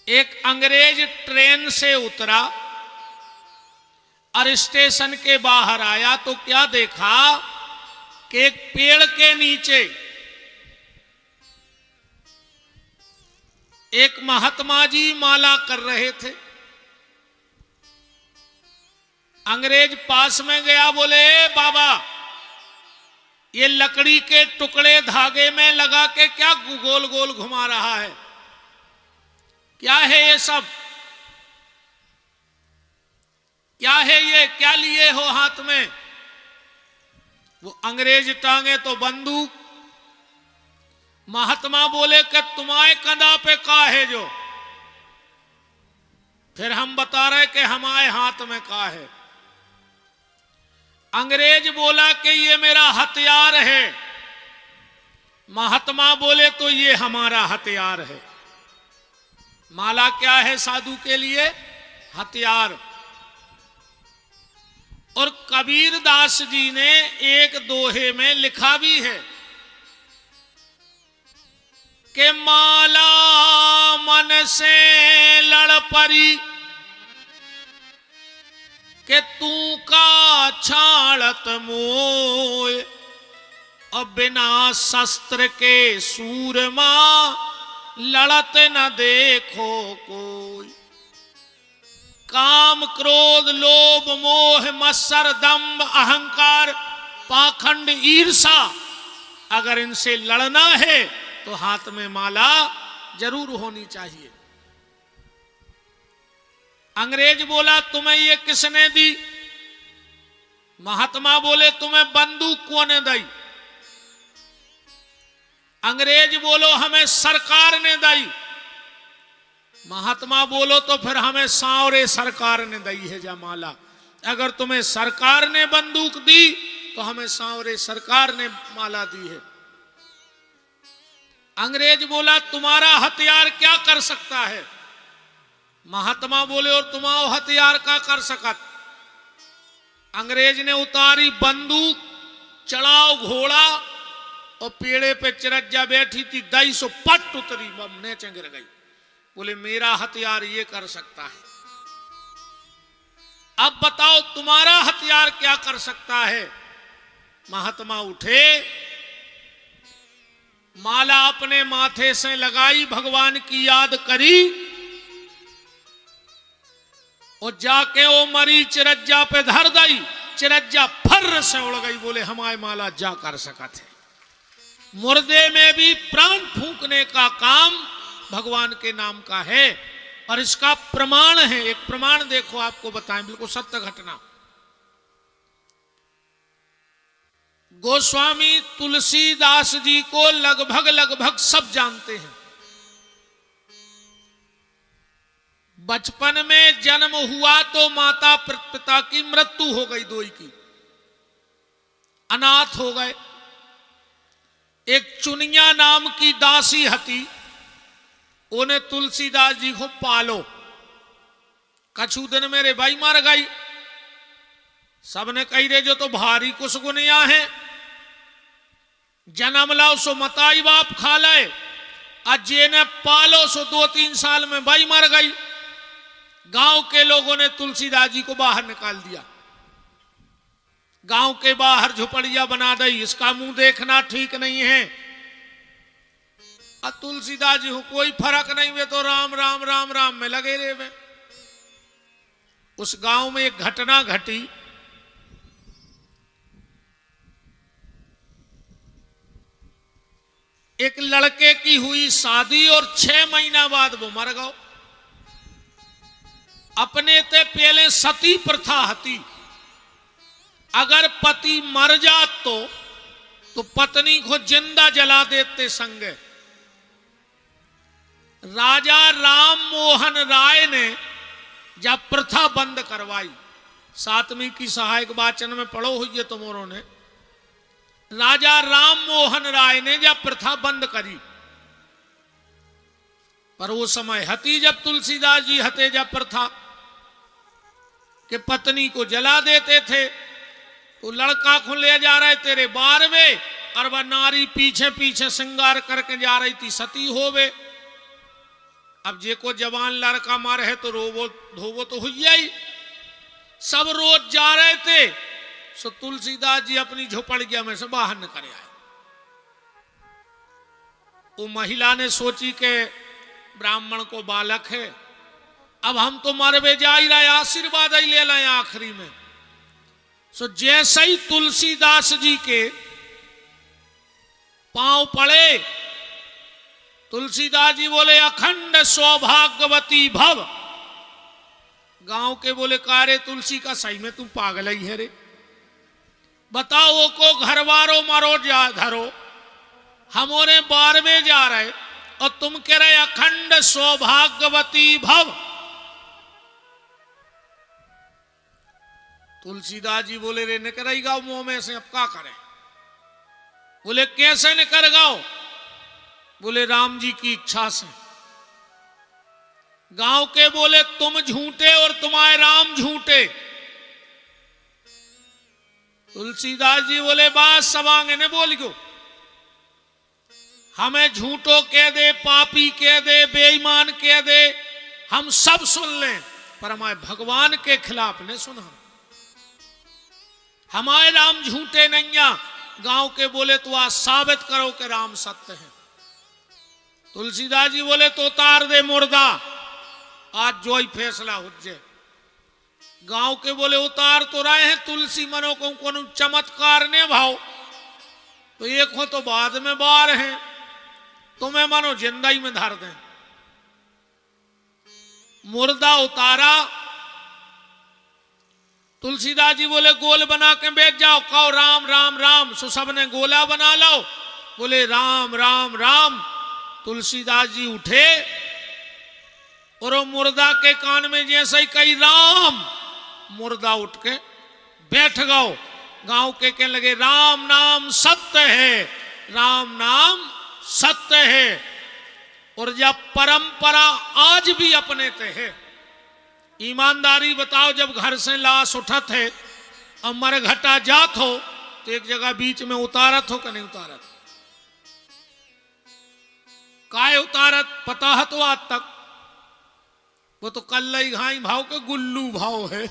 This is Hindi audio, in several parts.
एक अंग्रेज ट्रेन से उतरा और स्टेशन के बाहर आया तो क्या देखा कि एक पेड़ के नीचे एक महात्मा जी माला कर रहे थे। अंग्रेज पास में गया, बोले ए बाबा, ये लकड़ी के टुकड़े धागे में लगा के क्या गोल गोल घुमा रहा है, क्या है ये सब, क्या है ये, क्या लिए हो हाथ में? वो अंग्रेज टांगे तो बंदूक। महात्मा बोले कि तुम्हारे कंधा पे का है जो? फिर हम बता रहे कि हमारे हाथ में का है। अंग्रेज बोला कि ये मेरा हथियार है। महात्मा बोले तो ये हमारा हथियार है। माला क्या है साधु के लिए? हथियार। और कबीर दास जी ने एक दोहे में लिखा भी है कि माला मन से लड़ परी के तू का छाड़त मोय, और बिना शस्त्र के सूरमा लड़त न देखो कोई। काम क्रोध लोभ मोह मत्सर दंभ अहंकार पाखंड ईर्षा, अगर इनसे लड़ना है तो हाथ में माला जरूर होनी चाहिए। अंग्रेज बोला तुम्हें ये किसने दी? महात्मा बोले तुम्हें बंदूक कौन दी? अंग्रेज बोलो हमें सरकार ने दी। महात्मा बोलो तो फिर हमें सांवरे सरकार ने दी है जमाला। अगर तुम्हें सरकार ने बंदूक दी तो हमें सांवरे सरकार ने माला दी है। अंग्रेज बोला तुम्हारा हथियार क्या कर सकता है? महात्मा बोले और तुम्हारा हथियार क्या कर सकत? अंग्रेज ने उतारी बंदूक, चढ़ाओ घोड़ा, और पेड़े पे चिरज्जा बैठी थी, 250 पट उतरी, नीचे गिर गई। बोले मेरा हथियार ये कर सकता है। अब बताओ तुम्हारा हथियार क्या कर सकता है? महात्मा उठे, माला अपने माथे से लगाई, भगवान की याद करी, और जाके वो मरी चिरज्जा पे धर दई। चिरज्जा फर्र से उड़ गई। बोले हमारी माला जा कर सका थे। मुर्दे में भी प्राण फूंकने का काम भगवान के नाम का है, और इसका प्रमाण है। एक प्रमाण देखो, आपको बताएं, बिल्कुल सत्य घटना। गोस्वामी तुलसीदास जी को लगभग सब जानते हैं। बचपन में जन्म हुआ तो माता पिता की मृत्यु हो गई, दोई की, अनाथ हो गए। एक चुनिया नाम की दासी हती, उन्हें तुलसीदास जी को पालो। कछु दिन मेरे भाई मर गई। सबने कही रे जो तो भारी कुछ गुनिया है, जन्म लाओ सो मताई बाप खा लाए, अजे ने पालो सो 2-3 साल में भाई मर गई। गांव के लोगों ने तुलसीदास जी को बाहर निकाल दिया। गांव के बाहर झुपड़िया बना दी। इसका मुंह देखना ठीक नहीं है। और तुलसीदास जी को कोई फर्क नहीं, वे तो राम राम राम राम में लगे रहे। वे उस गांव में एक घटना घटी। एक लड़के की हुई शादी और 6 महीना बाद वो मर गया। अपने ते पहले सती प्रथा हती। अगर पति मर जात तो पत्नी को जिंदा जला देते संगे। राजा राम मोहन राय ने जब प्रथा बंद करवाई, 7वीं की सहायक वाचन में पढ़ो हुई है तुमोरों ने, राजा राम मोहन राय ने जब प्रथा बंद करी, पर वो समय हती जब तुलसीदास जी हते जब प्रथा कि पत्नी को जला देते थे। तो लड़का को ले जा रहे तेरे 12वें, और वह नारी पीछे पीछे श्रृंगार करके जा रही थी, सती होवे। अब जे को जवान लड़का मारे है तो रोवो धोवो तो हुई ही। सब रोज जा रहे थे, सो तुलसीदास जी अपनी झोपड़िया में से बाहर निकल आए। वो महिला ने सोची कि ब्राह्मण को बालक है, अब हम तो मरवे जा ही रहे, आशीर्वाद ही ले लाए आखिरी में। सो जैसे ही तुलसीदास जी के पांव पड़े, तुलसीदास जी बोले अखंड सौभाग्यवती भव। गांव के बोले कारे तुलसी का सही में तुम पागल ही है रे, बताओ को घरवारो मारो जा धरो, हमारे 12वें जा रहे और तुम कह रहे अखंड सौभाग्यवती भव। तुलसीदास जी बोले रे निकल गाओ मुंह में से, अब क्या करें? बोले कैसे निकल गाओ? बोले राम जी की इच्छा से। गांव के बोले तुम झूठे और तुम्हारे राम झूठे। तुलसीदास जी बोले बात सवांगे ने बोल गो, हमें झूठो कह दे, पापी कह दे, बेईमान कह दे, हम सब सुन लें, पर हमारे भगवान के खिलाफ ने सुना। हमारे राम झूठे नहीं। गांव के बोले तो आज साबित करो कि राम सत्य है। तुलसीदास जी बोले तो उतार दे मुर्दा, आज जो ही फैसला हो जाए। गांव के बोले उतार तो रहे हैं, तुलसी मनो को चमत्कार ने भाव तो एक हो तो बाद में बार हैं, तुम्हें मानो जिंदा ही में धर दें। मुर्दा उतारा, तुलसीदास जी बोले गोल बना के बैठ जाओ, कहो राम राम राम। सो सब ने गोला बना लो, बोले राम राम राम। तुलसीदास जी उठे और वो मुर्दा के कान में जैसे ही कही राम, मुर्दा उठ के बैठ गओ। गांव के कहने लगे राम नाम सत्य है, राम नाम सत्य है। और जब परंपरा आज भी अपने ते है, ईमानदारी बताओ, जब घर से लाश उठत है और मरघटा जात हो तो एक जगह बीच में उतारत हो कि नहीं उतारत? काय उतारत पता है तो आज तक? वो तो कल्लई घाई भाव के गुल्लू भाव है।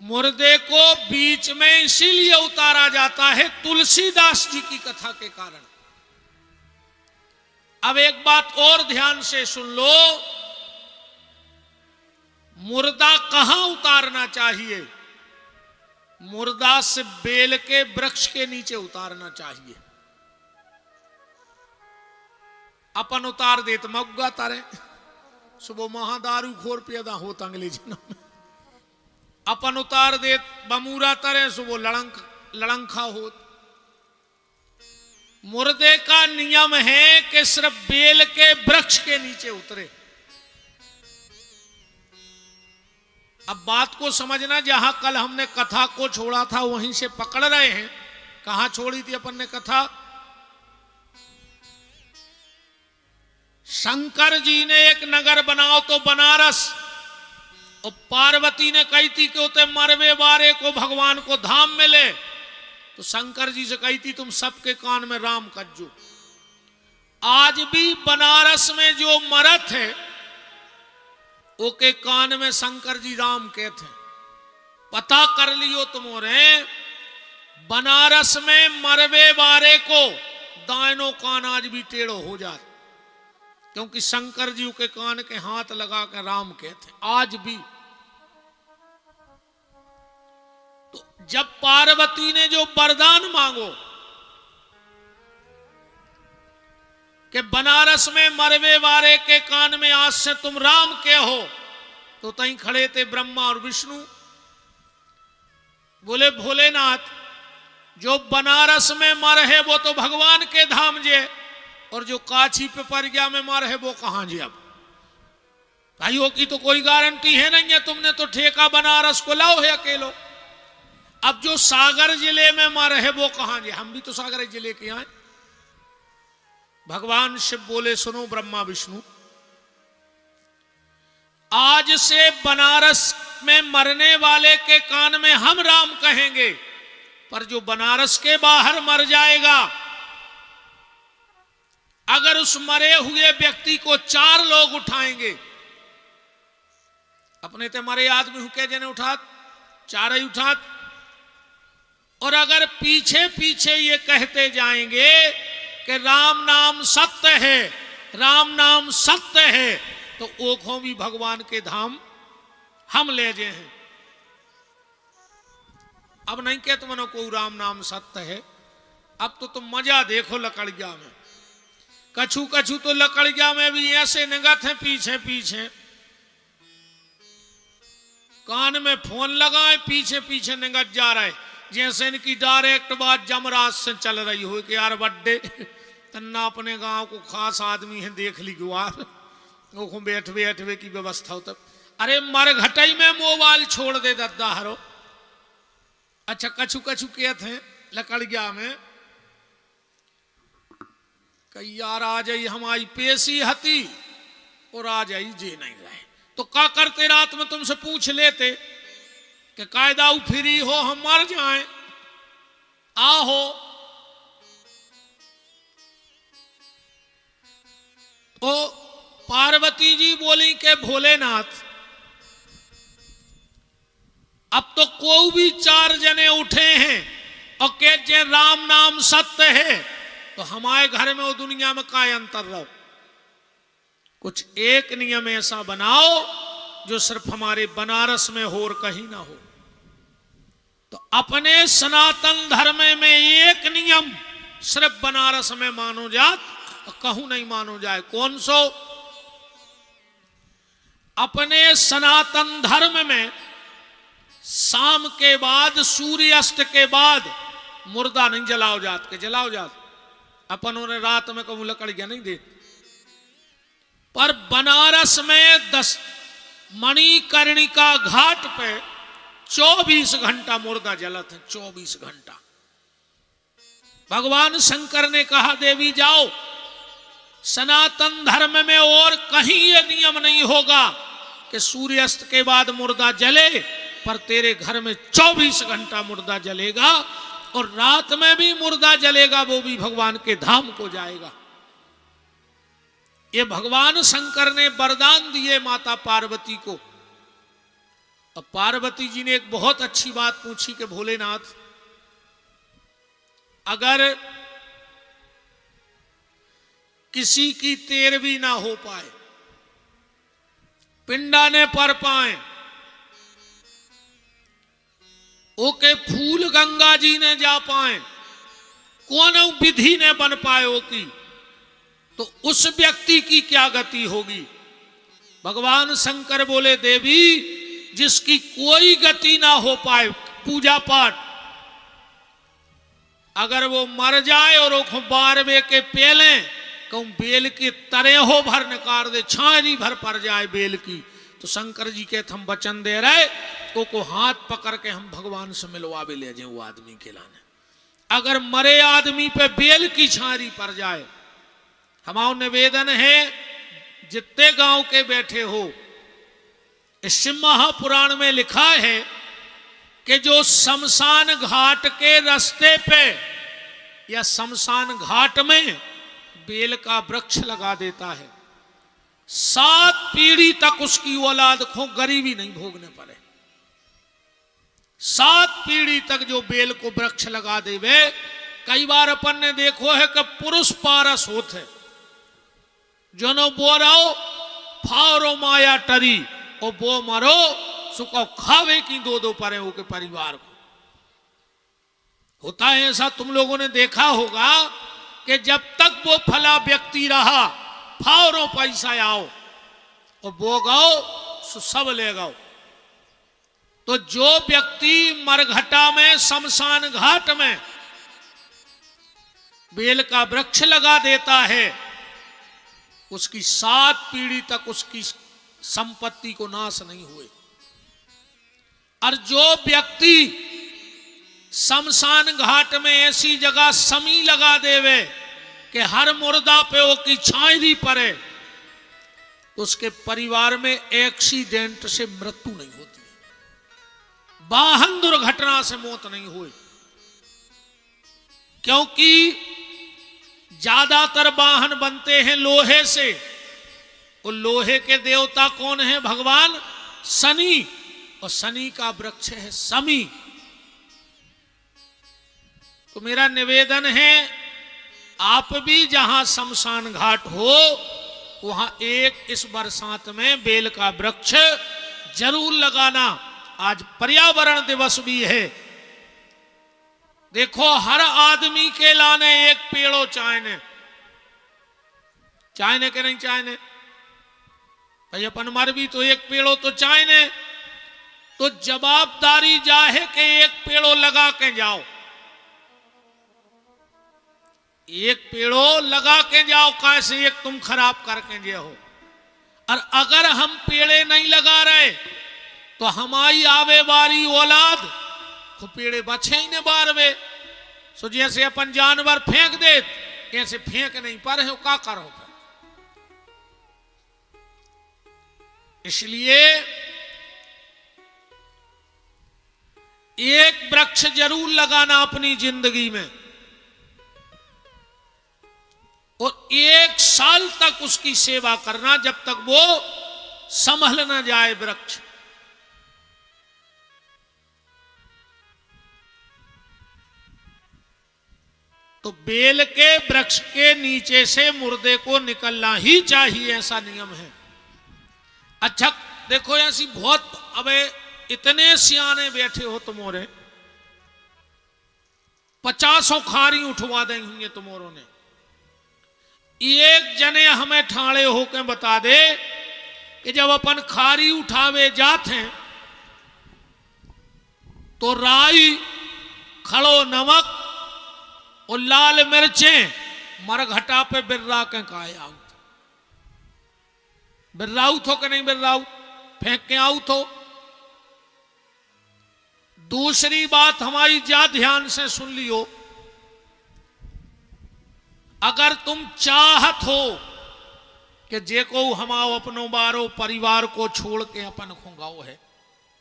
मुर्दे को बीच में इसीलिए उतारा जाता है तुलसीदास जी की कथा के कारण। अब एक बात और ध्यान से सुन लो, मुर्दा कहां उतारना चाहिए? मुर्दा से बेल के वृक्ष के नीचे उतारना चाहिए। अपन उतार देत मग्गा तारे, सुबह महादारू खोर पैदा होता अंग्रेजी जन्म में। अपन उतार देत बमूरा तरे, सुबह लड़ंखा होत। मुर्दे का नियम है कि सिर्फ बेल के वृक्ष के नीचे उतरे। अब बात को समझना, जहां कल हमने कथा को छोड़ा था वहीं से पकड़ रहे हैं। कहां छोड़ी थी अपन ने कथा? शंकर जी ने एक नगर बनाओ तो बनारस, और पार्वती ने कही थी कि उते मरवे बारे को भगवान को धाम मिले, तो शंकर जी से कही थी तुम सबके कान में राम कज्जो। आज भी बनारस में जो मरत है ओके कान में शंकर जी राम कहते हैं। पता कर लियो तुम्हारे, बनारस में मरवे बारे को दायनो कान आज भी टेढ़ो हो जाता, क्योंकि शंकर जी के कान के हाथ लगा के राम कहते आज भी। तो जब पार्वती ने जो वरदान मांगो कि बनारस में मरवे वारे के कान में आज से तुम राम के हो, तो तहीं खड़े थे ब्रह्मा और विष्णु। बोले भोलेनाथ, जो बनारस में मर है वो तो भगवान के धाम जे, और जो काछी पे परिया में मर है वो कहां जे? अब भाइयों की तो कोई गारंटी है नहीं है, तुमने तो ठेका बनारस को लाओ है अकेलो। अब जो सागर जिले में मर है वो कहां जे? हम भी तो सागर जिले के आए। भगवान शिव बोले सुनो ब्रह्मा विष्णु, आज से बनारस में मरने वाले के कान में हम राम कहेंगे, पर जो बनारस के बाहर मर जाएगा अगर उस मरे हुए व्यक्ति को 4 लोग उठाएंगे, अपने ते मरे आदमी हुके जने उठात, 4 ही उठात, और अगर पीछे पीछे ये कहते जाएंगे कि राम नाम सत्य है, राम नाम सत्य है, तो ओखों भी भगवान के धाम हम ले जे हैं। अब नहीं कहते मनो को राम नाम सत्य है। अब तो तुम मजा देखो लकड़िया में, कछु कछु तो लकड़िया में भी ऐसे निगत है पीछे पीछे, कान में फोन लगाए पीछे पीछे निगत जा रहा है, जैसे इनकी डायरेक्ट बात जमराज से चल रही हो कि यार बड्डे तन्ना अपने गांव को खास आदमी है, देख ली गुआर वो बैठवे बैठवे की व्यवस्था हो। तब अरे मरघटई में मोबाइल छोड़ दे दद्दा हरो। अच्छा कछु कछु कहते हैं लकड़िया में कई यार आ जाई हमारी पेशी हती और आ जाई जे नहीं रहे, तो क्या करते रात में तुमसे पूछ लेते कि कायदा फ्री हो हम मर जाएं, आहो। तो पार्वती जी बोली के भोलेनाथ अब तो कोई भी 4 जने उठे हैं और कह जे राम नाम सत्य है, तो हमारे घर में वो दुनिया में काय अंतर रहो। कुछ एक नियम ऐसा बनाओ जो सिर्फ हमारे बनारस में हो और कहीं ना हो। तो अपने सनातन धर्म में एक नियम सिर्फ बनारस में मानो जात और कहूं नहीं मानो जाए। कौन सो? अपने सनातन धर्म में शाम के बाद सूर्यास्त के बाद मुर्दा नहीं जलाओ जात के, जलाओ जात अपन उन्हें रात में कहूं लकड़ियां नहीं दे। पर बनारस में 10 मणिकर्णिका घाट पे 24 घंटा मुर्दा जलत है, 24 घंटा। भगवान शंकर ने कहा देवी जाओ, सनातन धर्म में और कहीं ये नियम नहीं होगा कि सूर्यास्त के बाद मुर्दा जले, पर तेरे घर में 24 घंटा मुर्दा जलेगा और रात में भी मुर्दा जलेगा, वो भी भगवान के धाम को जाएगा। ये भगवान शंकर ने वरदान दिए माता पार्वती को। और पार्वती जी ने एक बहुत अच्छी बात पूछी कि भोलेनाथ अगर किसी की 13वीं ना हो पाए, पिंडा ने पर पाए, ओके फूल गंगा जी ने जा पाए, कौन विधि ने बन पाए हो की, तो उस व्यक्ति की क्या गति होगी? भगवान शंकर बोले देवी जिसकी कोई गति ना हो पाए पूजा पाठ, अगर वो मर जाए और वो 12 के पहले कहूं बेल के तरह हो भर निकाल दे, छारी भर पड़ जाए बेल की, तो शंकर जी के हम वचन दे रहे को हाथ पकड़ के हम भगवान से मिलवा भी ले जाए वो आदमी के लाने। अगर मरे आदमी पे बेल की छारी पड़ जाए, हमारा निवेदन है जितने गांव के बैठे हो, इस महापुराण में लिखा है कि जो शमशान घाट के रास्ते पे या शमशान घाट में बेल का वृक्ष लगा देता है, 7 पीढ़ी तक उसकी औलाद को गरीबी नहीं भोगने पड़े। 7 पीढ़ी तक जो बेल को वृक्ष लगा देवे। कई बार अपन ने देखो है कि पुरुष पारस होते जो नो बोराओ फावरो माया टरी और बो मरो सुको खावे की 2-2 परे हो के परिवार को। होता है ऐसा, तुम लोगों ने देखा होगा कि जब तक वो फला व्यक्ति रहा फावरों पैसा आओ और बो गाओ सब ले गाओ। तो जो व्यक्ति मरघटा में शमशान घाट में बेल का वृक्ष लगा देता है, उसकी 7 पीढ़ी तक उसकी संपत्ति को नाश नहीं हुए। और जो व्यक्ति शमशान घाट में ऐसी जगह समी लगा देवे कि हर मुर्दा पे वो की छाई पड़े, उसके परिवार में एक्सीडेंट से मृत्यु नहीं होती है, वाहन दुर्घटना से मौत नहीं हुई। क्योंकि ज्यादातर वाहन बनते हैं लोहे से। और लोहे के देवता कौन है? भगवान शनि। और शनि का वृक्ष है समी। तो मेरा निवेदन है, आप भी जहां शमशान घाट हो वहां एक इस बरसात में बेल का वृक्ष जरूर लगाना। आज पर्यावरण दिवस भी है। देखो, हर आदमी के लाने एक पेड़ो चाहने के नहीं चाहने भाई, अपन मर भी तो एक पेड़ो तो चाहने। तो जवाबदारी जाहे के एक पेड़ो लगा के जाओ, एक पेड़ो लगा के जाओ। कैसे एक तुम खराब करके जे हो। और अगर हम पेड़े नहीं लगा रहे तो हमारी आवे वाली औलाद को पेड़े बचे ही ने बारवे। सो जैसे अपन जानवर फेंक दे, कैसे फेंक नहीं पा रहे हो, क्या करो फिर? इसलिए एक वृक्ष जरूर लगाना अपनी जिंदगी में, और 1 साल तक उसकी सेवा करना जब तक वो संभल न जाए वृक्ष। तो बेल के वृक्ष के नीचे से मुर्दे को निकलना ही चाहिए, ऐसा नियम है। अच्छा देखो, ऐसी बहुत, अबे इतने सियाने बैठे हो तुमोरे, 50 खारी उठवा देंगे तुमोरों ने। एक जने हमें ठाणे होके बता दे कि जब अपन खारी उठावे जाते हैं तो राई, खड़ो नमक और लाल मिर्चें मरघटा पे बिर्रा के काए आउत। बिर्राउत हो कि नहीं बिर्राउत? फेंक के आउत हो। दूसरी बात हमारी जा ध्यान से सुन लियो, अगर तुम चाहत हो कि जे को हमाओ अपनो बारो परिवार को छोड़ के अपन खुंगाओ है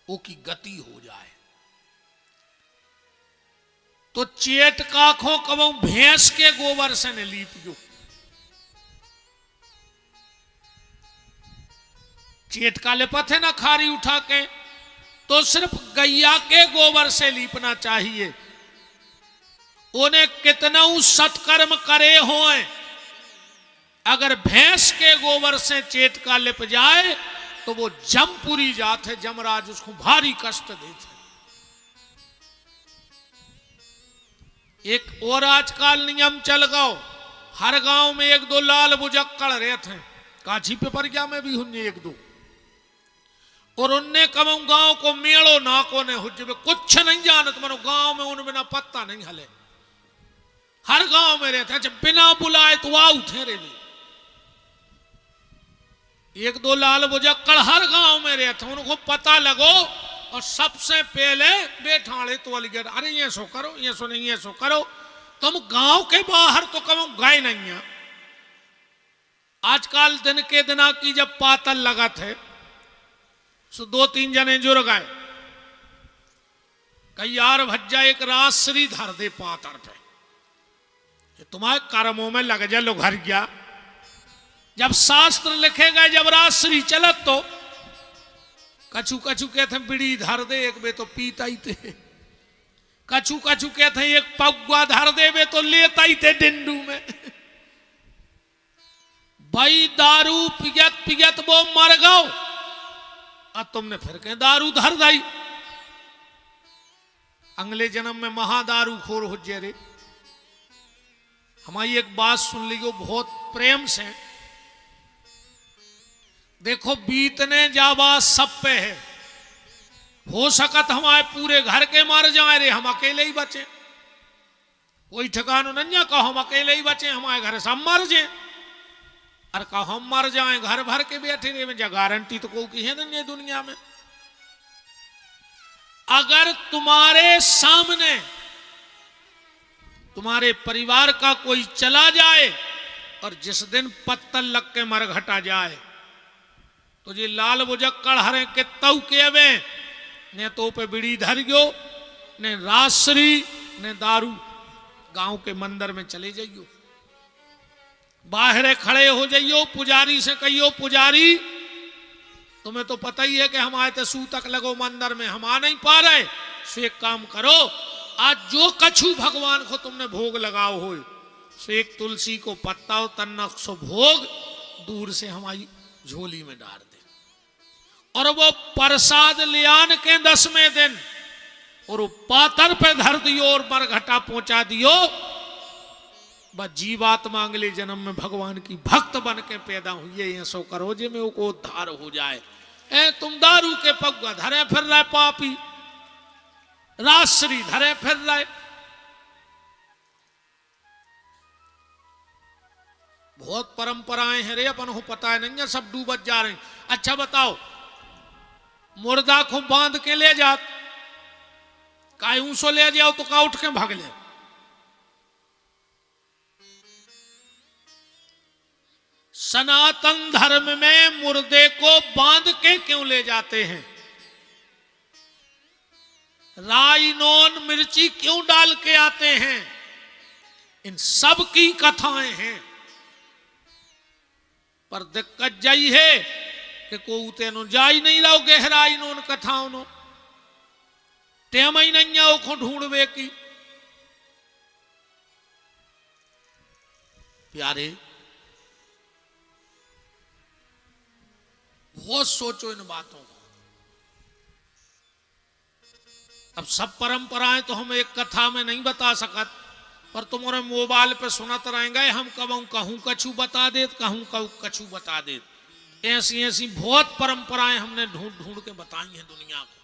वो की गति हो जाए, तो चेट काखों कबो भैंस के गोबर से न लीपियो। चेट का लिपत है ना खारी उठा के, तो सिर्फ गैया के गोबर से लीपना चाहिए। उन्हें कितना सत्कर्म करे होए, अगर भैंस के गोबर से चेट का लिप जाए तो वो जमपुरी जात है, जमराज उसको भारी कष्ट देते। एक और आजकल नियम चल गो, हर गांव में 1-2 लाल बुजक्कड़ रहते हैं। काछी पिपरिया में भी हुन्ने 1-2, और उनने कम गांव को मेड़ो नाको ने हुज्जे कुछ नहीं जानत, मनो गांव में उन बिना पत्ता नहीं हले। हर गांव में रहते हैं, बिना बुलाए तो आओ ठहरे भी। 1-2 लाल बुजक्कड़ हर गांव में रहते हैं, उनको पता लगो और सबसे पहले बैठाड़े तो वाली गेट, अरे ये सो करो, ये सो नहीं, ये सो करो। तुम गांव के बाहर तो कम गए नहीं है। आजकल दिन के दिना की जब पातल लगा थे, सो 2-3 जने जुड़ गए, कई यार भज्जा एक रासरी धर दे पातर पे, तुम्हारे कर्मों में लग जा लो घर गया। जब शास्त्र लिखे गए, जब रासरी चलत तो कछु कछु कहते बिड़ी धर दे, एक बे तो पीता ही थे। कछु कछु कहते एक पगुआ धर दे, बे तो लेता ही थे डिंडू में। भाई दारू पिगत पिगत वो मर गओ, अब तुमने फिर कह दारू धर दाई। अगले जन्म में महादारू खोर हो जे रे। हमारी एक बात सुन लीजिए बहुत प्रेम से, देखो बीतने जावा सब पे है। हो सकत हमारे पूरे घर के मार जाए रे, हम अकेले ही बचे, कोई ठिकानो नहीं कहो हम अकेले ही बचे, हमारे घर सब मर जाए। और कहो हम मर जाए घर भर के बैठे रे, में गारंटी तो कोई की है नहीं दुनिया में। अगर तुम्हारे सामने तुम्हारे परिवार का कोई चला जाए और जिस दिन पत्तल लग के मरघटा जाए, तो ये लाल बुजक्कड़ हरे के तव के अवे ने तो पे बिड़ी धर गयो, ने रासरी ने दारू, गांव के मंदिर में चले जाइयो। बाहर खड़े हो जाइयो, पुजारी से कहियो पुजारी तुम्हें तो पता ही है कि हम आए थे सूतक लगो मंदिर में, हम आ नहीं पा रहे, सो एक काम करो, आज जो कछु भगवान को तुमने भोग लगाओ हो, सो एक तुलसी को पत्ता और तन्नक सो भोग दूर से हमारी झोली में डाल दे। और वो प्रसाद ले आन के 10वें दिन और वो पातर पे धर दियो और बरघटा पहुंचा दियो, बस जीवात्मा अगले जन्म में भगवान की भक्त बन के पैदा हुई है, सो करो जे में वो उद्धार हो जाए। ए तुम दारू के पग्गा धरे फिर रहे पापी, राजश्री धरे फिर रहे, बहुत परंपराएं हैं रे, अपन को पता है नहीं है, सब डूबत जा रहे हैं। अच्छा बताओ, मुर्दा को बांध के ले जात, काई ऊंसो ले जाओ तो का उठ के भाग ले। सनातन धर्म में मुर्दे को बांध के क्यों ले जाते हैं? राई नोन मिर्ची क्यों डाल के आते हैं? इन सब की कथाएं हैं, पर दिक्कत यही है कि को तेनो जा ही नहीं रहो गहराई नोन कथाओं नो, टेम ही नहीं आओ को ढूंढवे की। प्यारे बहुत सोचो इन बातों को। अब सब परंपराएं तो हम एक कथा में नहीं बता सकत, पर तुम्हारे मोबाइल पे सुनत रहेंगे, हम कहूं कहूं कछु बता देत, कहूं कहूं कछु बता देत। ऐसी ऐसी बहुत परंपराएं हमने ढूंढ ढूंढ के बताई हैं दुनिया को।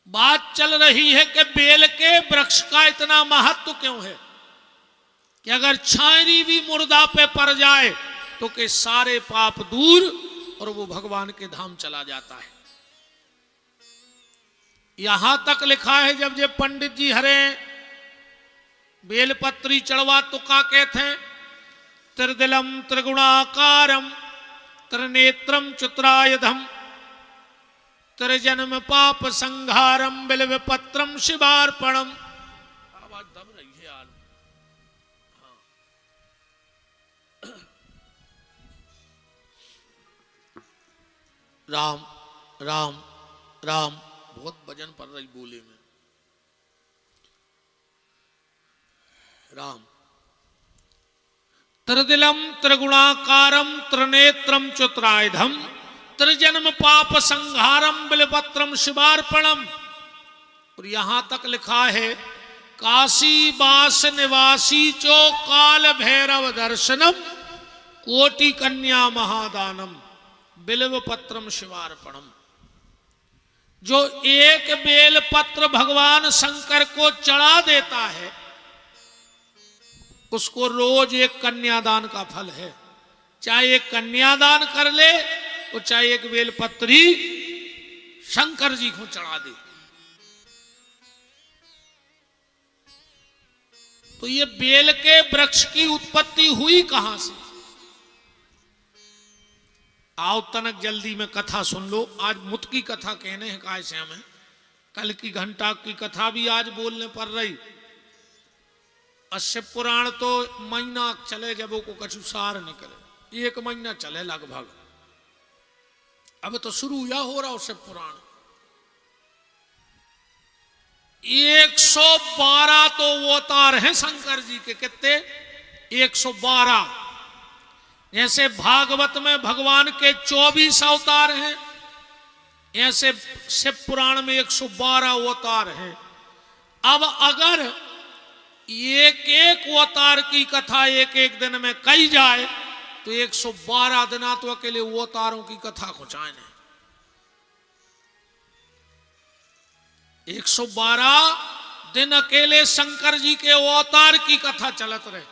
बात चल रही है कि बेल के वृक्ष का इतना महत्व क्यों है कि अगर छायरी भी मुर्दा पे पड़ जाए तो के सारे पाप दूर और वो भगवान के धाम चला जाता है। यहां तक लिखा है, जब ये पंडित जी हरे बेलपत्री चढ़वा तो का कहते हैं, त्रिदिलम त्रिगुणाकारम त्रिनेत्रम चतुरायुधम त्रिजन्म पाप संहारम बिल्वपत्रम शिवार्पणम। आवाज दब रही है यार। राम राम राम, बहुत भजन पढ़ रही बोले में। राम त्रिदिलम त्रिगुणाकारम त्रिनेत्रम चतुरायुधम त्रिजन्म पाप संहारम बिल्वपत्रम शिवार्पणम। और यहां तक लिखा है, काशी वास निवासी चो काल भैरव दर्शनम कोटि कन्या महादानम बिल्वपत्रम शिवार्पणम। जो एक बेल पत्र भगवान शंकर को चढ़ा देता है, उसको रोज एक कन्यादान का फल है। चाहे एक कन्यादान कर ले और चाहे एक बेलपत्री शंकर जी को चढ़ा दे। तो ये बेल के वृक्ष की उत्पत्ति हुई कहां से? आओ तनक जल्दी में कथा सुन लो। आज मुत की कथा कहने हैं काय से हमें, कल की घंटा की कथा भी आज बोलने पड़ रही। शिव पुराण तो महीना चले जब को कछु सार निकले, 1 महीना चले लगभग। अब तो शुरू या हो रहा हो शिव पुराण। 112 तो वो अवतार हैं शंकर जी के, कितने? 112। ऐसे भागवत में भगवान के 24 अवतार हैं, ऐसे शिव पुराण में 112 अवतार हैं। अब अगर एक एक अवतार की कथा एक एक दिन में कही जाए तो 112 दिना तो अकेले अवतारों की कथा को चाहे। 112 दिन अकेले शंकर जी के अवतार की कथा चलत रहे।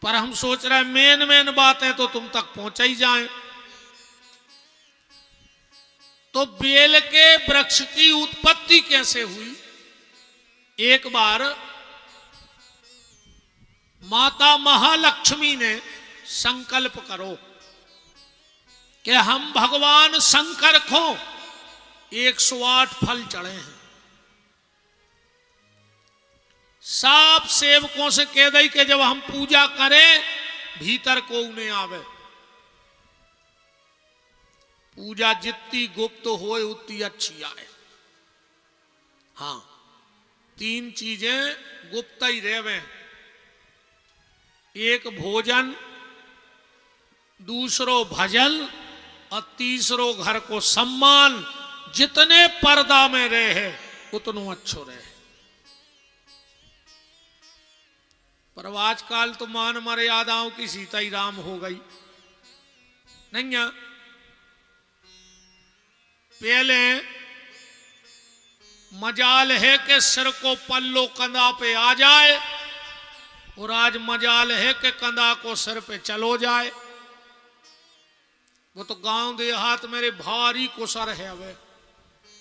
पर हम सोच रहे मेन मेन बातें तो तुम तक पहुंच ही जाए। तो बेल के वृक्ष की उत्पत्ति कैसे हुई? एक बार माता महालक्ष्मी ने संकल्प करो कि हम भगवान शंकर को 108 फल चढ़े हैं। सब सेवकों से कह दई कि जब हम पूजा करें भीतर को उन्हें आवे। पूजा जितनी गुप्त होए उतनी अच्छी आए। हाँ, 3 चीजें गुप्त ही रेवे। एक भोजन, दूसरो भजन और तीसरो घर को सम्मान। जितने पर्दा में रहे उतनो अच्छो रहे। पर आजकल तो मान मर्यादाओं की सीता ही राम हो गई नहीं है। पहले मजाल है कि सिर को पल्लो कंधा पे आ जाए और आज मजाल है कि कंधा को सिर पे चलो जाए। वो तो गांव देहात मेरे भारी कुसर है अवे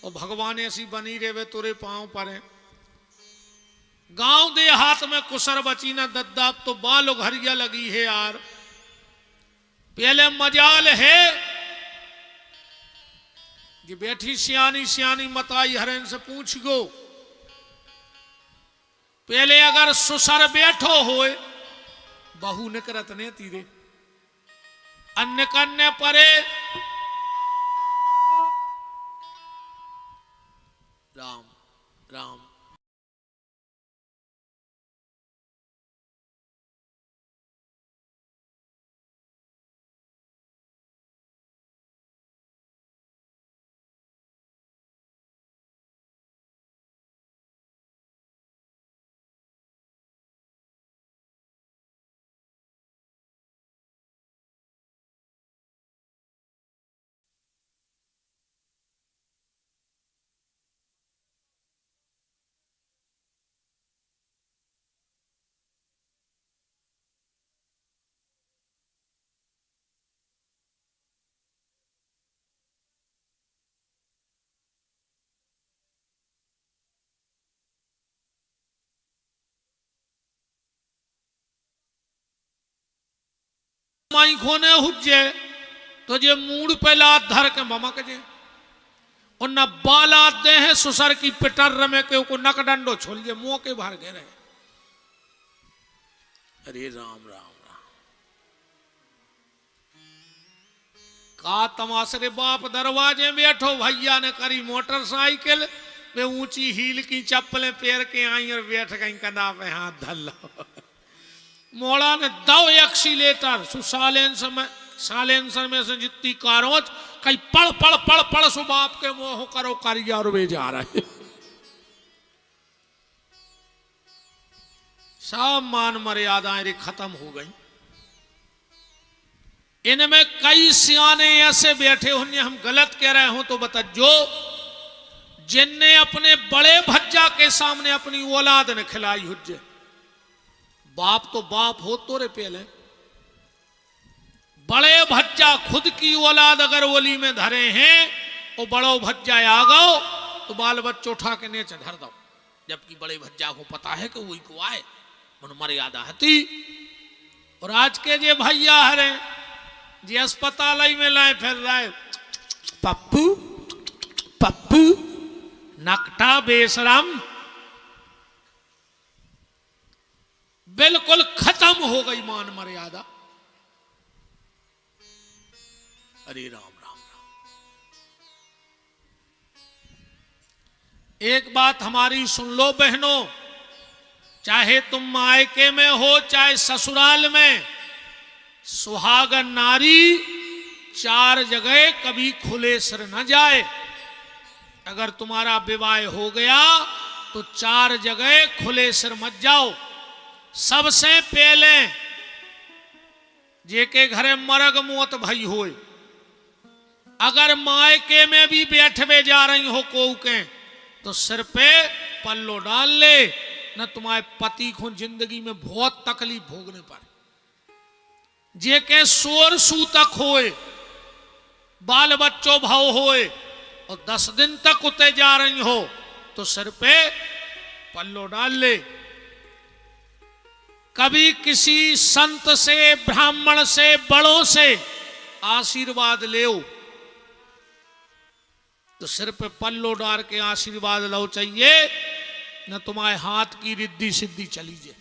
और भगवान ऐसी बनी रेवे तुरे पांव पर है। गांव देहात में कुसर बची ना दद्दा, तो बाल घरिया लगी है यार। पहले मजाल है कि बैठी सियानी सियानी मताई हरेन से पूछ गो। पहले अगर सुसर बैठो होए बहू निकरत ने तीरे अन्य करने परे। राम राम माई खोने हुज्जे तो जे मूड पे लात धर के ममक जे और न बालात दे है सुसर की पिटर में के को नक डंडो छोल जे मुंह के बाहर गिरे। अरे राम राम राम का तमाशरे बाप दरवाजे में बैठो भैया ने करी मोटरसाइकिल वे ऊंची हील की चप्पलें पैर के आई और बैठ गई कंधा पे हाथ धर लो। मोड़ा ने दो एक्सीलेटर सालेंसर में से जितनी कारोच कई पड़ पड़ पड़ पड़ सो बाप के मोह करो करिया और वे जा रहे। सब मान मर्यादाएं रे खत्म हो गई। इनमें कई सियाने ऐसे बैठे होंगे, हम गलत कह रहे हो तो बतजो, जिनने अपने बड़े भज्जा के सामने अपनी औलाद ने खिलाई हुज्जे। बाप तो बाप हो तो रे पहले बड़े भज्जा खुद की औलाद अगर ओली में धरे हैं और बड़ो भज्जा आ गओ तो बाल बच्चों उठा के नीचे धर दो, जबकि बड़े भज्जा को पता है कि वही को आए मन मर्यादा हती। और आज के जे भैया हरे जे अस्पताल में लाए फिर रहे पप्पू पप्पू नकटा बेशरम, बिल्कुल खत्म हो गई मान मर्यादा। अरे राम राम राम। एक बात हमारी सुन लो बहनों, चाहे तुम मायके में हो चाहे ससुराल में, सुहागन नारी 4 जगह कभी खुले सिर न जाए। अगर तुम्हारा विवाह हो गया तो 4 जगह खुले सिर मत जाओ। सबसे पहले जेके घरे मरग मौत भई होए, अगर मायके में भी बैठवे जा रही हो को के तो सिर पे पल्लो डाल ले, न तुम्हारे पति को जिंदगी में बहुत तकलीफ भोगने पर। जेके सोर सूतक होए, बाल बच्चों भाव होए और 10 दिन तक उते जा रही हो तो सिर पे पल्लो डाल ले। कभी किसी संत से, ब्राह्मण से, बड़ों से आशीर्वाद ले तो सिर पे पल्लो डाल के आशीर्वाद लो चाहिए। न तुम्हारे हाथ की रिद्धि सिद्धि चली जाए।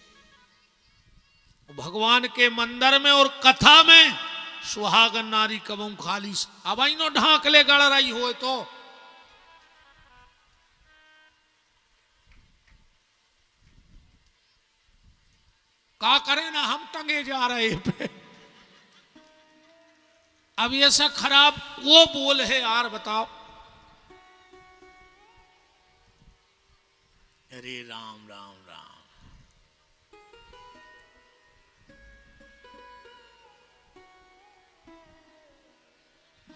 भगवान के मंदिर में और कथा में सुहागन नारी कबू खाली अब आई नो ढांकले गड़ रही हो तो का करे ना, हम टंगे जा रहे पे। अब ऐसा खराब वो बोल है यार, बताओ। अरे राम राम राम।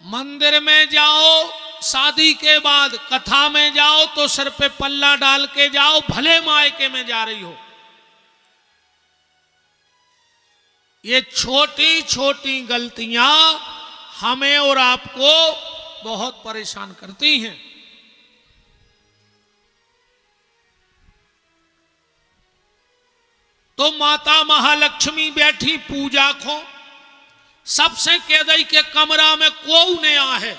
मंदिर में जाओ शादी के बाद, कथा में जाओ तो सर पे पल्ला डाल के जाओ, भले मायके में जा रही हो। ये छोटी छोटी गलतियां हमें और आपको बहुत परेशान करती हैं। तो माता महालक्ष्मी बैठी पूजा को, सबसे कह दई के कमरा में कोई नहीं आ है।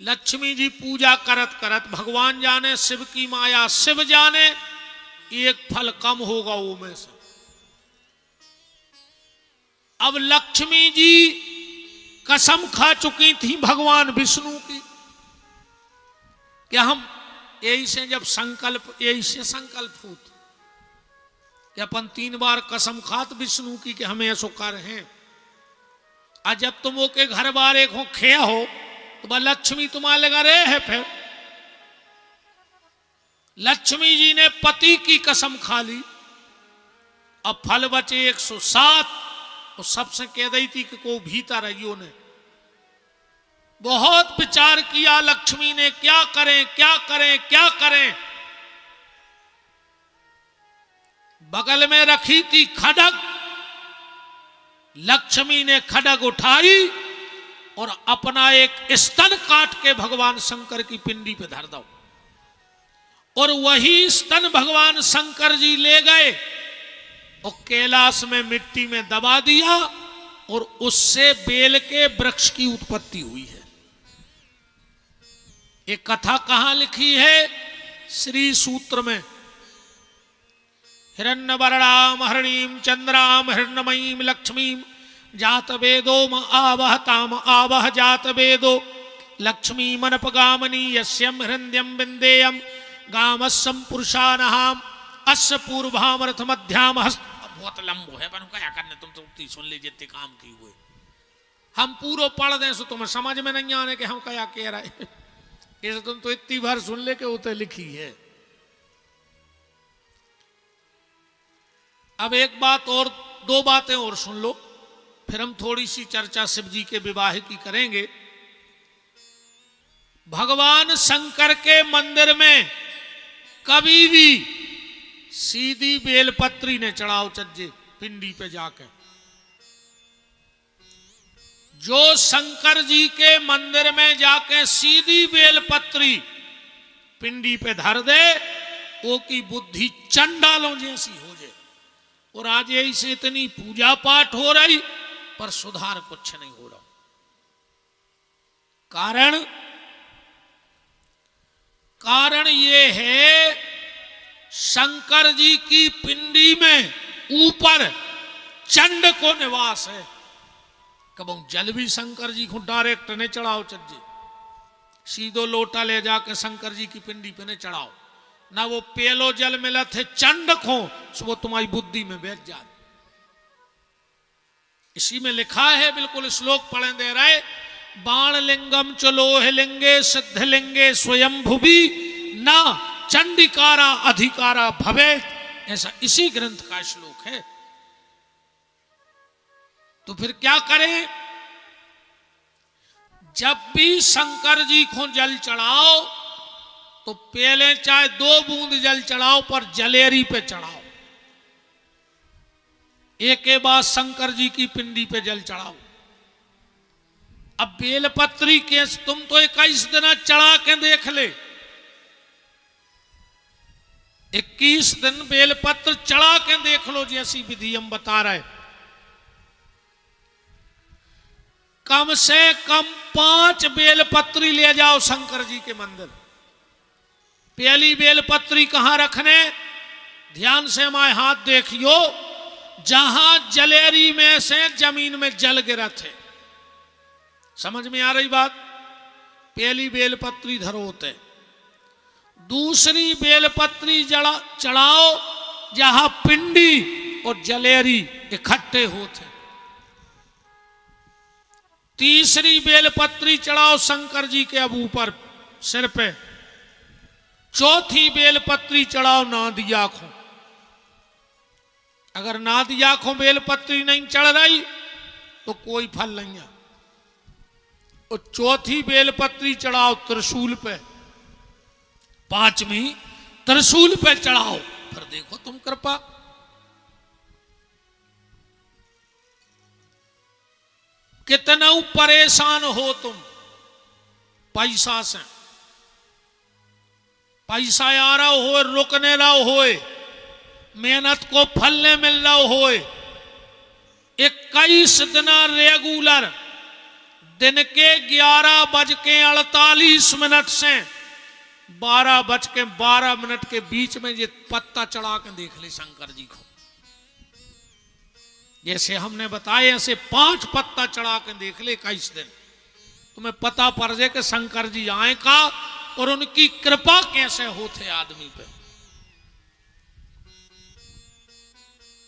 लक्ष्मी जी पूजा करत करत, भगवान जाने शिव की माया शिव जाने, एक फल कम होगा वो में से। अब लक्ष्मी जी कसम खा चुकी थी भगवान विष्णु की कि हम यही से जब संकल्प, यही से संकल्प होत कि अपन 3 बार कसम खात विष्णु की कि हमें ऐसो कर हैं। और जब तुम वो के घर बार एक हो खे हो तो लक्ष्मी तुम्हारे लगा रहे है। फिर लक्ष्मी जी ने पति की कसम खा ली, अब फल बचे 107। और सबसे कह दी थी कि को भीतर रहियो ने। बहुत विचार किया लक्ष्मी ने, क्या करें क्या करें क्या करें। बगल में रखी थी खड्ग, लक्ष्मी ने खड्ग उठाई और अपना एक स्तन काट के भगवान शंकर की पिंडी पे धर दो। और वही स्तन भगवान शंकर जी ले गए और कैलाश में मिट्टी में दबा दिया, और उससे बेल के वृक्ष की उत्पत्ति हुई है। एक कथा कहां लिखी है? श्री सूत्र में। हिरण्यवर्णाम हरिणीम चंद्राम हिरण्यमयीम लक्ष्मीम जात वेदो आवहताम आवह जात वेदो लक्ष्मी मनपगामनी यस्यम हिरण्यम विंदेयम गामस्सम पुरुषानहाम अस्य पूर्वामर्थ मध्याम हस्त। बहुत लंबो है पर क्या करने, तुम तो सुन लीजिए इतने काम की हुए। हम पूरा पढ़ दें सो तुम्हें समझ में नहीं आने के हम क्या कह रहे। इसे तुम तो इतनी बार सुन ले के उते लिखी है। अब एक बात और, 2 बातें और सुन लो, फिर हम थोड़ी सी चर्चा शिव जी के विवाह की करेंगे। भगवान शंकर के मंदिर में कभी भी सीधी बेलपत्री ने चढ़ाओ चज्जे पिंडी पे जाके। जो शंकर जी के मंदिर में जाके सीधी बेलपत्री पिंडी पे धर दे, वो की बुद्धि चंडालों जैसी हो जाए। और आज यही से इतनी पूजा पाठ हो रही पर सुधार कुछ नहीं हो रहा। कारण ये है, शंकर जी की पिंडी में ऊपर चंड को निवास है। कब जल भी शंकर जी को डायरेक्ट ने चढ़ाओ चज्जे, सीधो लोटा ले जाके शंकर जी की पिंडी पे ने चढ़ाओ ना। वो पेलो जल मिला थे चंड को, सो वो तुम्हारी बुद्धि में बैठ जाए। इसी में लिखा है, बिल्कुल श्लोक पढ़े दे रहे, बाण लिंगम चलोह लिंगे सिद्ध लिंगे स्वयं भुवि ना चंडिकारा अधिकारा भवे। ऐसा इसी ग्रंथ का श्लोक है। तो फिर क्या करें? जब भी शंकर जी को जल चढ़ाओ तो पहले चाहे 2 बूंद जल चढ़ाओ, पर जलेरी पे चढ़ाओ। एक के बाद शंकर जी की पिंडी पे जल चढ़ाओ। अब बेलपत्री के तुम तो 21 दिन चढ़ा के देख ले, 21 दिन बेलपत्र चढ़ा के देख लो, जैसी विधि हम बता रहे। कम से कम 5 बेलपत्री ले जाओ शंकर जी के मंदिर, पहली बेलपत्री कहां रखने, ध्यान से माए हाथ देखियो, जहां जलेरी में से जमीन में जल गिरा थे। समझ में आ रही बात? पहली बेलपत्री धरोते, दूसरी बेलपत्री चढ़ाओ जहां पिंडी और जलेरी इकट्ठे होते, तीसरी बेलपत्री चढ़ाओ शंकर जी के अब ऊपर सिर पे, चौथी बेलपत्री चढ़ाओ नादी आंखों। अगर नादी आंखों बेलपत्री नहीं चढ़ रही तो कोई फल नहीं है। और चौथी बेलपत्री चढ़ाओ त्रिशूल पे, पांचवी त्रिशूल पे चढ़ाओ, फिर देखो तुम कृपा। कितना परेशान हो तुम पैसा से, पैसा आ रहा हो, रुकने रहा हो, मेहनत को फल नहीं मिल रहा हो, 21 दिन रेगुलर दिन के 11:48 से 12:12 के बीच में ये पत्ता चढ़ा के देख ले शंकर जी को। जैसे हमने बताया ऐसे 5 पत्ता चढ़ा के देख ले 21 दिन, तुम्हें पता पड़ जाए कि शंकर जी आए का और उनकी कृपा कैसे होते आदमी पे।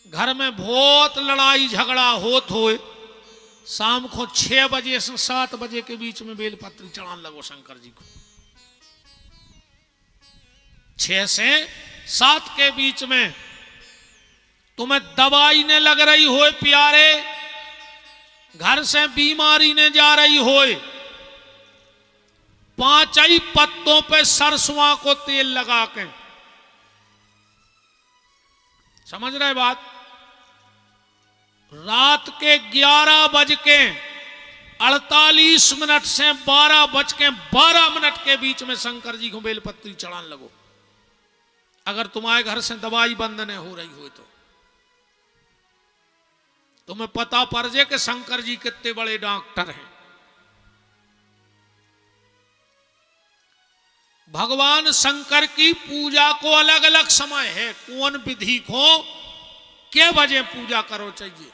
घर में बहुत लड़ाई झगड़ा होत होए, शाम को 6 बजे से 7 बजे के बीच में बेलपत्री चढ़ाने लगो शंकर जी को। 6 से 7 के बीच में तुम्हें दवाई ने लग रही हो प्यारे, घर से बीमारी ने जा रही हो, 5 ही पत्तों पे सरसों को तेल लगा के, समझ रहे बात? रात के 11:48 से 12:12 के बीच में शंकर जी को बेलपत्री चढ़ाने लगो। अगर तुम्हारे घर से दवाई बंद नहीं हो रही हो तो तुम्हें पता पड़ जाए कि शंकर जी कितने बड़े डॉक्टर हैं। भगवान शंकर की पूजा को अलग अलग समय है, कौन विधि को के बजे पूजा करो चाहिए।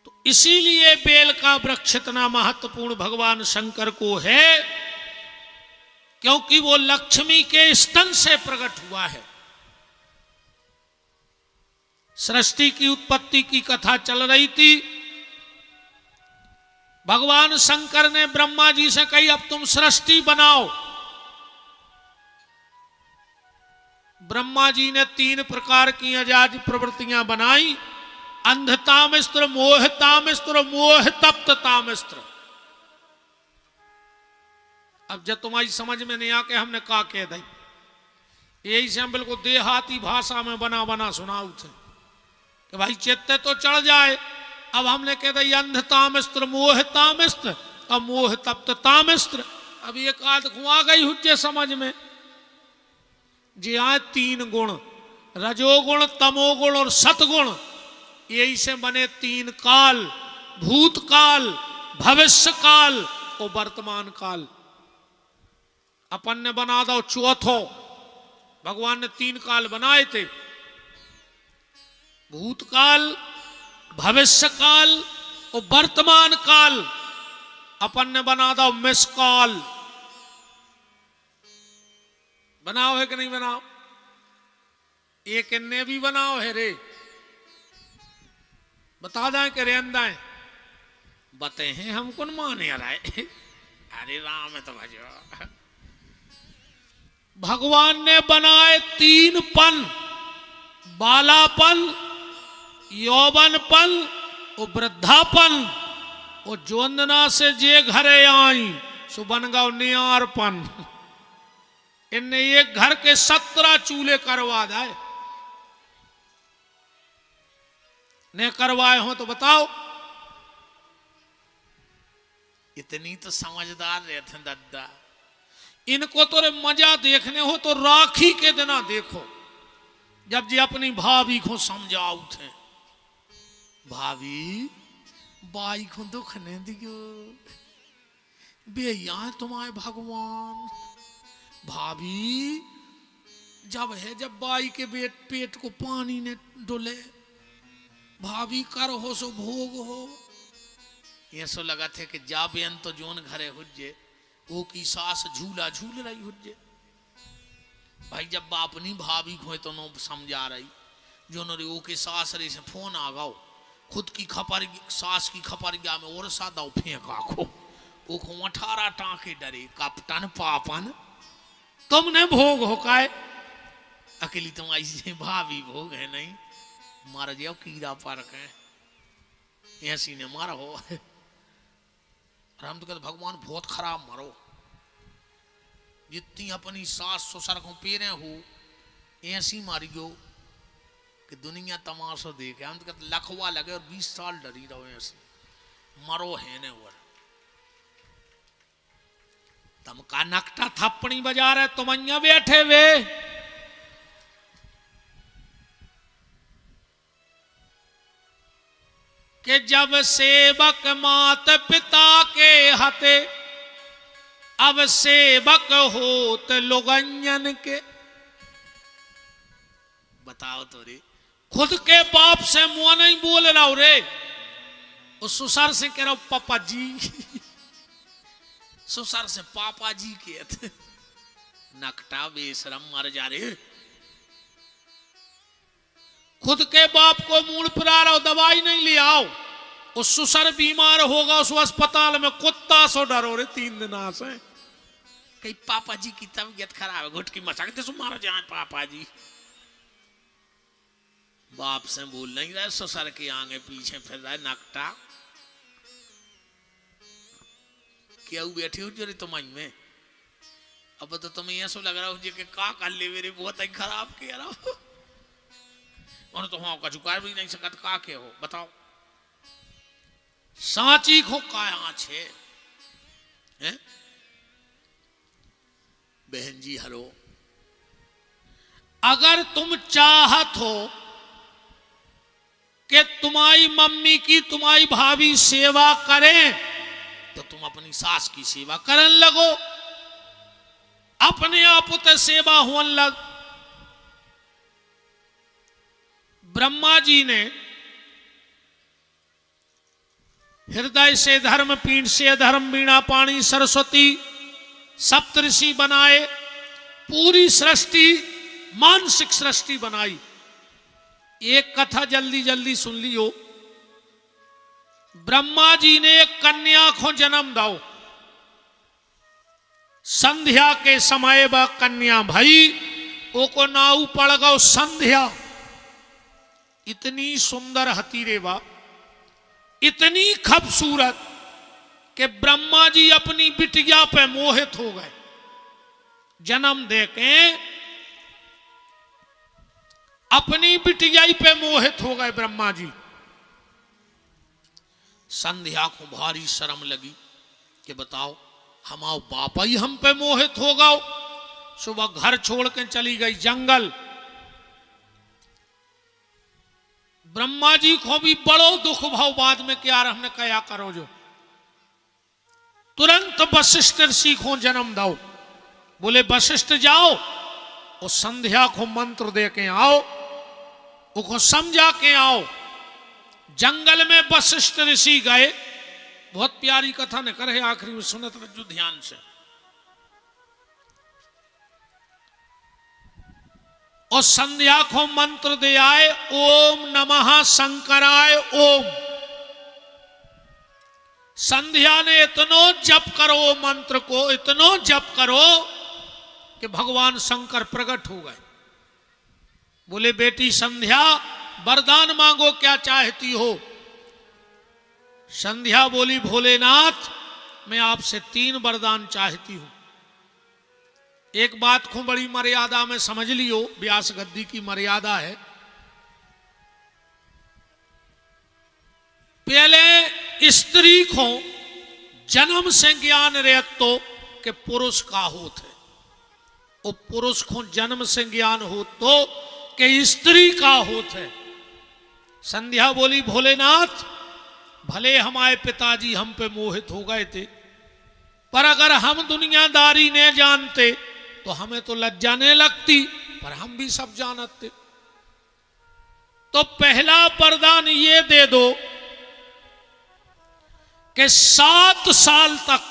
तो इसीलिए बेल का वृक्ष इतना महत्वपूर्ण भगवान शंकर को है, क्योंकि वो लक्ष्मी के स्तन से प्रकट हुआ है। सृष्टि की उत्पत्ति की कथा चल रही थी, भगवान शंकर ने ब्रह्मा जी से कही अब तुम सृष्टि बनाओ। ब्रह्मा जी ने 3 प्रकार की अजाज प्रवृत्तियां बनाई, अंधतामिस्त्र, मोहतामिस्त्र, मोहतप्ततामिस्त्र। अब जब तुम्हारी समझ में नहीं आके हमने कहा कह दी, यही से हम बिल्कुल देहाती भाषा में बना बना सुनाऊ थे कि भाई चेत्ते तो चढ़ जाए। अब हमने कह दी अंधतामिस्त्र, मोहतामिस्त्र और मोहतप्ततामिस्त्र। अब एक आध आ गई हुज्जे समझ में, जी आए 3 गुण, रजोगुण, तमोगुण और सतगुण, यही से बने 3 काल, भूतकाल, भविष्य काल और वर्तमान काल। अपन ने बना दो चौथो, भगवान ने 3 काल बनाए थे, भूतकाल, भविष्य काल और वर्तमान काल। अपन ने बना दो मिस काल। बनाओ है कि नहीं बनाओ? एक ने भी बनाओ है रे, बता दें कि रेंदाएं बते हैं हमको न माने रहे। अरे राम है तो भजो। भगवान ने बनाए 3 पन, बालापन, यौवनपन और वृद्धापन। और जोंदना से जे घरे आई सो बन गौ नियारपन। इनने एक घर के 17 चूल्हे करवा दाए, ने करवाए हो तो बताओ। इतनी तो समझदार रहते हैं दादा। इनको तो रे मजा देखने हो तो राखी के दिना देखो, जब जी अपनी भाभी को समझाओ थे, भाभी बाई को दुख नहीं दियो, बे यहाँ तुम्हारे भगवान भाभी जब है जब बाई के पेट को पानी ने डोले भाभी कर हो सो भोग हो ये सो लगा थे कि जा बेन तो जोन घरे हुज्जे वो की सास झूला झूल रही हुज्जे भाई जब बापनी भाभी खोए तो नो समझा रही जो नो वो के सास रे से फोन आ गाओ खुद की खपर सास की खपर गया में और सादा फेंक आखो वो को 18 टाँके डरे कप्तान पापन तुमने भोग हो काए अकेली तुम ऐसे भाभी भोग है नहीं मार जाओ कीड़ा पर है ऐसी ने मारा हो हम तो कहते भगवान बहुत खराब मारो जितनी अपनी सास ससुर को पेरे हो ऐसी मारी गो कि दुनिया तमाशा देखे हम तो कहते लखवा लगे और 20 साल डरी रहो ऐसी मरो है ने वर तम का नकटा थप्पड़ी बजा रहे तुम अन्य बैठे वे कि जब सेवक मात पिता के हते अब सेवक होत लोगन के बताओ तो रे खुद के बाप से मुंह नहीं बोल रहा हो रे उस ससुर से कह रहा हूं पापा जी ससुर से पापा जी के नकटा बेशरम मर जा रहे खुद के बाप को मूड पर आ रहा हो दवाई नहीं ले आओ उस ससुर बीमार होगा उस अस्पताल में कुत्ता सो डरो रे 3 दिन से कहीं पापा जी की तबीयत खराब है घुटकी मचाते सो मारा जाए पापा जी बाप से बोल नहीं रहे ससुर के आगे पीछे फिर रहा है नकटा क्या बैठे हो जो रे तुम में अब तो तुम्हें ऐसा लग रहा हो कि का कर ले मेरे बहुत ही खराब किया रहा और तो हाँ का चुका भी नहीं सकत का के हो बताओ साची खो काया छे हैं बहन जी हरो अगर तुम चाहत हो कि तुम्हारी मम्मी की तुम्हारी भाभी सेवा करें तो तुम अपनी सास की सेवा करन लगो अपने आप उते सेवा होन लग ब्रह्मा जी ने हृदय से धर्म पीठ से धर्म वीणा पाणी सरस्वती सप्तऋषि बनाए पूरी सृष्टि मानसिक सृष्टि बनाई एक कथा जल्दी जल्दी सुन लियो ब्रह्मा जी ने एक कन्या को जन्म दो संध्या के समय वह कन्या भई ओ को नाऊ पड़ गो संध्या इतनी सुंदर हती रे बा इतनी खूबसूरत कि ब्रह्मा जी अपनी बिटिया पे मोहित हो गए जन्म दे के अपनी बिटिया पे मोहित हो गए ब्रह्मा जी संध्या को भारी शर्म लगी कि बताओ हमारा बापा ही हम पे मोहित हो गए सुबह घर छोड़ के चली गई जंगल ब्रह्मा जी को भी बड़ो दुख भाव बाद में क्या हमने क्या करो जो तुरंत वशिष्ठ ऋषि को जन्म दो बोले वशिष्ठ जाओ और संध्या को मंत्र दे के आओ उसको समझा के आओ जंगल में वशिष्ठ ऋषि गए बहुत प्यारी कथा ने करे आखिरी में सुनत रजू ध्यान से और संध्या को मंत्र दे आए ओम नमः शंकराय ओम संध्या ने इतनो जप करो मंत्र को इतनो जप करो कि भगवान शंकर प्रकट हो गए बोले बेटी संध्या वरदान मांगो क्या चाहती हो संध्या बोली भोलेनाथ मैं आपसे 3 वरदान चाहती हूं एक बात को बड़ी मर्यादा में समझ लियो व्यास गद्दी की मर्यादा है पहले स्त्री को जन्म से ज्ञान रहतो कि पुरुष का होत है और पुरुष को जन्म से ज्ञान हो तो कि स्त्री का होत है संध्या बोली भोलेनाथ भले हमारे पिताजी हम पे मोहित हो गए थे पर अगर हम दुनियादारी ने जानते तो हमें तो लज्जा नहीं लगती, पर हम भी सब जानते। तो पहला वरदान ये दे दो कि 7 साल तक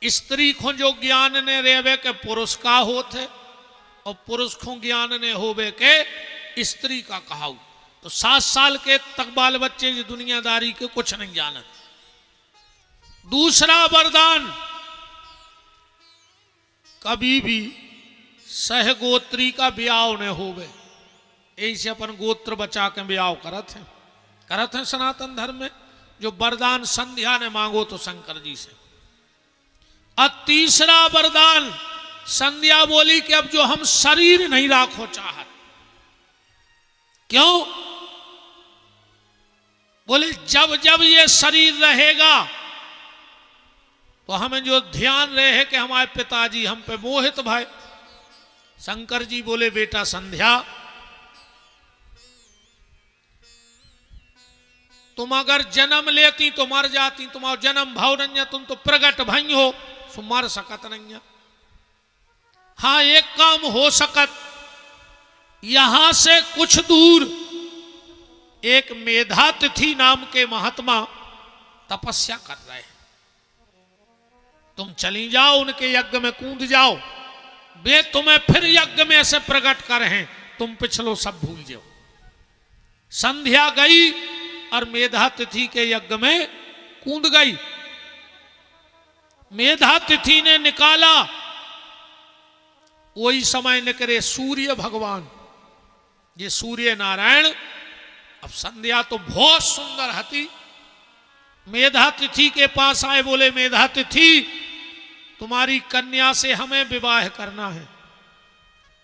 स्त्री को जो ज्ञान ने रेवे के पुरुष का होते और पुरुष को ज्ञान ने होवे के स्त्री का कहाऊ। तो 7 साल के तक बाल बच्चे जो दुनियादारी के कुछ नहीं जानत। दूसरा वरदान, कभी भी सहगोत्री का ब्याह न होवे। ऐसे अपन गोत्र बचा के ब्याह करत हैं सनातन धर्म में। जो वरदान संध्या ने मांगो तो शंकर जी से। और तीसरा वरदान, संध्या बोली कि अब जो हम शरीर नहीं राखो चाहत। क्यों? बोले जब जब ये शरीर रहेगा तो हमें जो ध्यान रहे कि हमारे पिताजी हम पे मोहित भाई। शंकर जी बोले बेटा संध्या, तुम अगर जन्म लेती तो मर जाती, तुम्हारा जन्म भाव नहीं, तुम तो प्रगट भई हो, सो मर सकत नहीं। हाँ एक काम हो सकत, यहां से कुछ दूर एक मेधातिथि नाम के महात्मा तपस्या कर रहे हैं। तुम चली जाओ उनके यज्ञ में कूद जाओ, वे तुम्हें फिर यज्ञ में से प्रकट कर हैं, तुम पिछलो सब भूल जाओ। संध्या गई और मेधातिथि के यज्ञ में कूद गई। मेधातिथि ने निकाला, वही समय निकले सूर्य भगवान, ये सूर्य नारायण। अब संध्या तो बहुत सुंदर हती, मेधातिथि के पास आए, बोले मेधातिथि तुम्हारी कन्या से हमें विवाह करना है।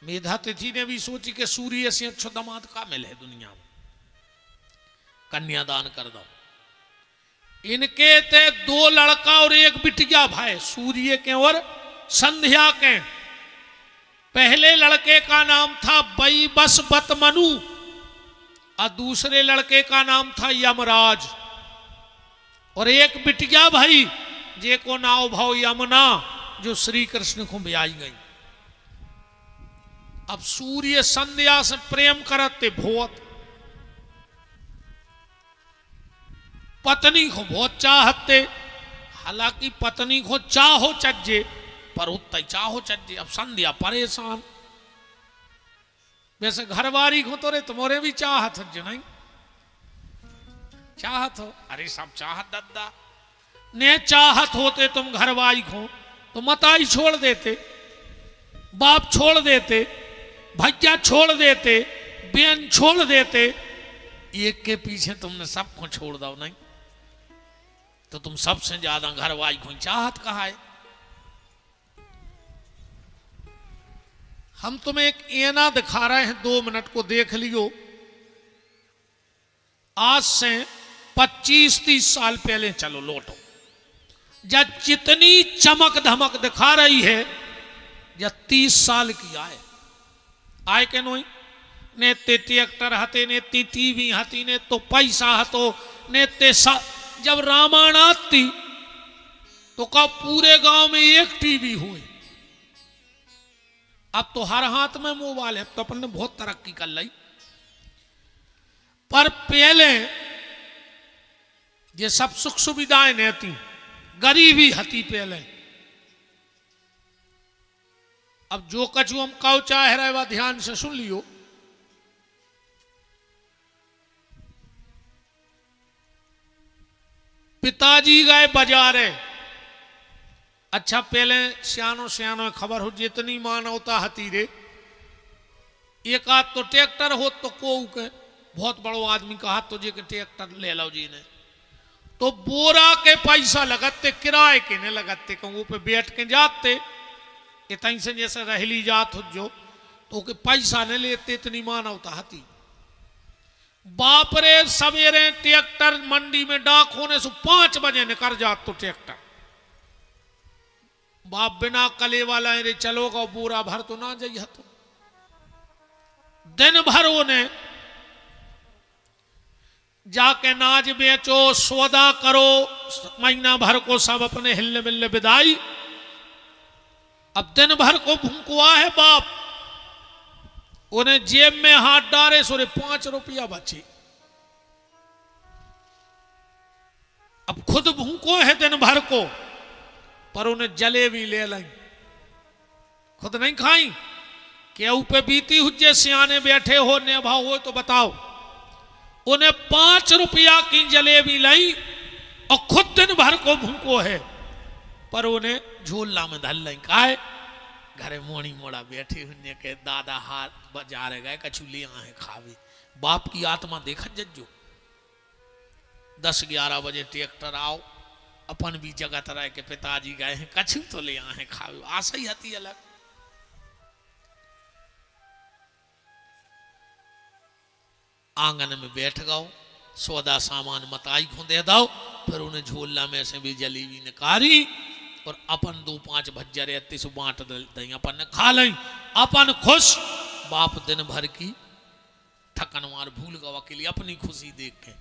मेधातिथि ने भी सोची कि सूर्य से अच्छा दामाद का मिले दुनिया में, कन्यादान कर दो। इनके थे 2 लड़का और 1 बिटिया भाई, सूर्य के और संध्या के। पहले लड़के का नाम था बैबस्वत मनु और दूसरे लड़के का नाम था यमराज। और 1 बिटिया भाई जे को नाव भाव यमुना, जो श्री कृष्ण को ब्याई गई। अब सूर्य संध्या से प्रेम करते बहुत, पत्नी को बहुत चाहते। हालांकि पत्नी को चाहो चज्जे पर उतना चाहो चज्जे। अब संध्या परेशान, वैसे घरवारी को तो रे तुम्हारे भी चाहत जो नहीं चाहत हो। अरे सब चाहत दद्दा ने चाहत होते तुम घरवाई को तो मताई छोड़ देते, बाप छोड़ देते, भैया छोड़ देते, बहन छोड़ देते। एक के पीछे तुमने सबको छोड़ दो नहीं, तो तुम सबसे ज्यादा घरवाई को चाहत कहा है। हम तुम्हें एक एना दिखा रहे हैं, 2 मिनट को देख लियो। आज से 25-30 साल पहले चलो लौटो, जब जितनी चमक धमक दिखा रही है या 30 साल की आए के नोई ने ते ट्रैक्टर हते, ने ती टीवी हती, ने तो पैसा हतो, ने ते जब रामायण आती तो का पूरे गांव में 1 टीवी हुई। अब तो हर हाथ में मोबाइल है, तो अपन ने बहुत तरक्की कर ली। पर पहले ये सब सुख सुविधाएं नहीं थी, गरीबी हती पहले। अब जो कछु हम कहो चाह रहे वह ध्यान से सुन लियो। पिताजी गए बाजारे। अच्छा पहले सियानो खबर हो, जितनी मानवता हती रे, एक आध तो ट्रैक्टर हो तो को के बहुत बड़ो आदमी का हाथ तो जे के ट्रैक्टर ले लो जी ने, तो बोरा के पैसा लगते, किराए के ने लगते, कहूँ पे बैठ के जाते। इतनी से जैसे रहली जात हो जो तो के पैसा नहीं लेते, इतनी मानवता हती। बाप रे सवेरे ट्रैक्टर मंडी में डाक होने से 5 बजे निकल जात तो ट्रैक्टर। बाप बिना कले वाला रे चलोगा, बोरा भर तो ना जाइए। तो दिन भर ने जाके नाज बेचो, सौदा करो, महीना भर को सब अपने हिल मिल विदाई। अब दिन भर को भूखुआ है बाप, उन्हें जेब में हाथ डाले सोरे 5 रुपया बचे। अब खुद भूखो है दिन भर को, पर उन्हें जलेबी ले लाई, खुद नहीं खाई। केहू पे बीती हुज्जे सियाने बैठे हो, ने भाव हो तो बताओ। उन्हें 5 रुपया की जलेबी लाई और खुद दिन भर को भूखो है, पर उन्हें झोला में धल लाई। काहे घरे मोड़ी मोड़ा बैठे हुए के दादा हाथ बाजार गए कछु ले आए खावे। बाप की आत्मा देखत जज्जो। 10-11 बजे ट्रैक्टर आओ, अपन भी जगत रहे के पिताजी गए हैं, कछु तो ले आए खावे। आशा ही हती अलग। आंगन में बैठ गओ, सौदा सामान मताई को दे दो, फिर उन्हें झोला में से भी जलेबी निकारी और अपन 2-5 भज्जर अत्ती से बांट दई, अपन ने खा लई, अपन खुश। बाप दिन भर की थकनवार भूल गवा के लिए अपनी खुशी देख के